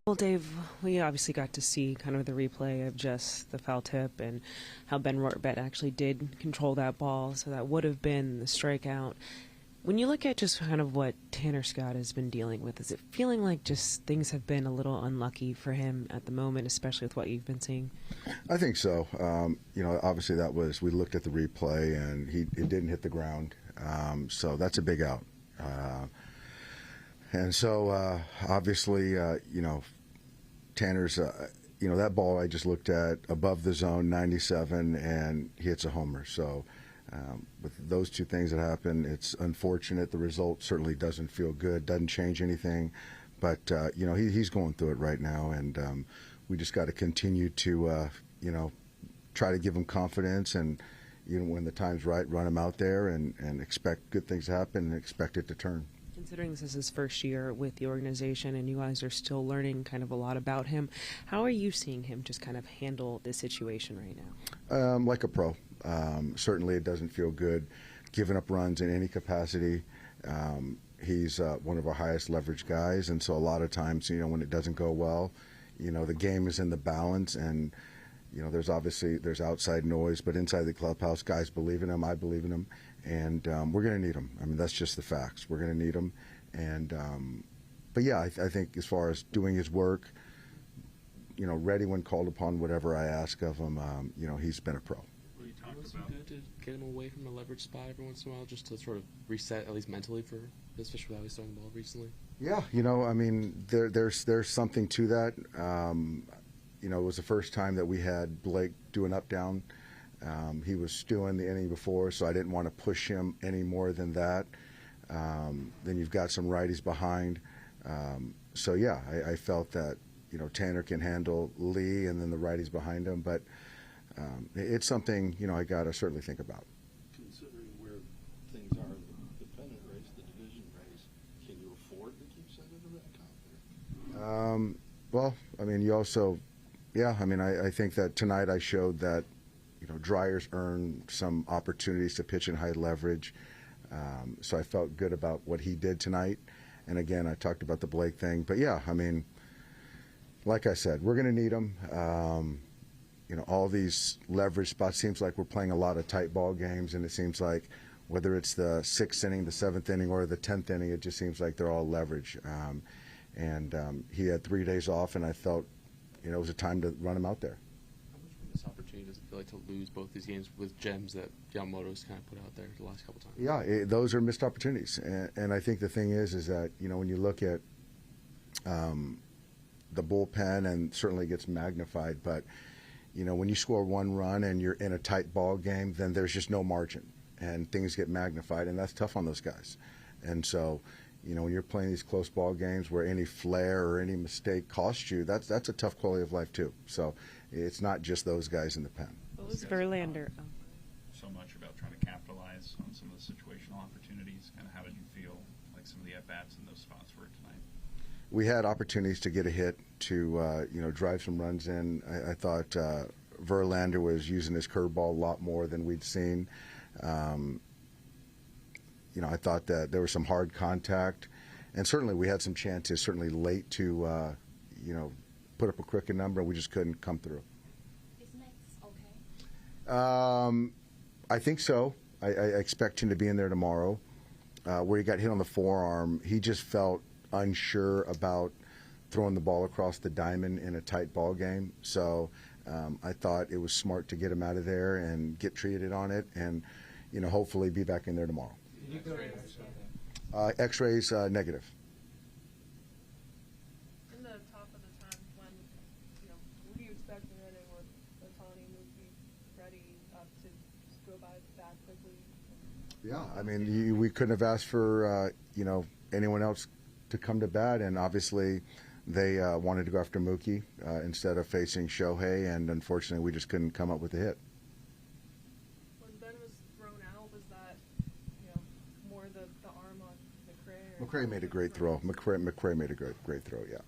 Well, Dave, we obviously got to see kind of the replay of just the foul tip and how Ben Rortvedt actually did control that ball, so that would have been the strikeout. When you look at just kind of what Tanner Scott has been dealing with, is it feeling like just things have been a little unlucky for him at the moment, especially with what you've been seeing? I think so. Obviously we looked at the replay and it didn't hit the ground, so that's a big out. And so obviously, Tanner's, that ball I just looked at above the zone, 97, and he hits a homer. So with those two things that happen, it's unfortunate. The result certainly doesn't feel good, doesn't change anything. But, he's going through it right now, and we just got to continue to, try to give him confidence and, when the time's right, run him out there and expect good things to happen and expect it to turn. Considering this is his first year with the organization and you guys are still learning kind of a lot about him, how are you seeing him just kind of handle this situation right now? Like a pro. Certainly it doesn't feel good giving up runs in any capacity. He's one of our highest leverage guys, and so a lot of times, when it doesn't go well, the game is in the balance, and there's outside noise, but inside the clubhouse, guys believe in him. I believe in him, and we're going to need him. I mean, that's just the facts. We're going to need him, and but yeah, I think as far as doing his work, ready when called upon, whatever I ask of him, he's been a pro. Was it good to get him away from a leverage spot every once in a while, just to sort of reset, at least mentally, for especially how he's throwing the ball recently? Yeah, there's something to that. It was the first time that we had Blake do an up-down. He was doing the inning before, so I didn't want to push him any more than that. Then you've got some righties behind. So, yeah, I felt that, Tanner can handle Lee and then the righties behind him. But it's something, I got to certainly think about. Considering where things are, the pennant race, the division race, can you afford to keep sending him that confident? Well, you also... Yeah, I think that tonight I showed that, Dreyer's earned some opportunities to pitch in high leverage. So I felt good about what he did tonight. And again, I talked about the Blake thing. But yeah, like I said, we're going to need him. All these leverage spots, seems like we're playing a lot of tight ball games, and it seems like whether it's the 6th inning, the 7th inning, or the 10th inning, it just seems like they're all leverage. He had 3 days off, and I felt it was a time to run him out there. How much of this opportunity does it feel like to lose both these games with gems that Yamamoto's kind of put out there the last couple times? Yeah, those are missed opportunities. And I think the thing is that, when you look at the bullpen, and certainly gets magnified, but, when you score one run and you're in a tight ball game, then there's just no margin, and things get magnified, and that's tough on those guys. And so, when you're playing these close ball games where any flare or any mistake costs you, that's a tough quality of life too. So it's not just those guys in the pen. What was Verlander? So much about trying to capitalize on some of the situational opportunities. Kind of how did you feel like some of the at-bats in those spots were tonight? We had opportunities to get a hit, to drive some runs in. I thought Verlander was using his curveball a lot more than we'd seen. I thought that there was some hard contact, and certainly we had some chances, certainly late to, put up a cricket number, and we just couldn't come through. Is Max okay? I think so. I expect him to be in there tomorrow. Where he got hit on the forearm, he just felt unsure about throwing the ball across the diamond in a tight ball game. So I thought it was smart to get him out of there and get treated on it, and hopefully be back in there tomorrow. X-rays negative. In the top of the 10th, what do you expect in an inning where Otani would be ready to just go back quickly? Yeah, we couldn't have asked for anyone else to come to bat, and obviously they wanted to go after Mookie instead of facing Shohei, and unfortunately we just couldn't come up with a hit. When Ben was thrown out, was that more the arm on McRae? McRae made a great throw. McRae made a great throw, yeah.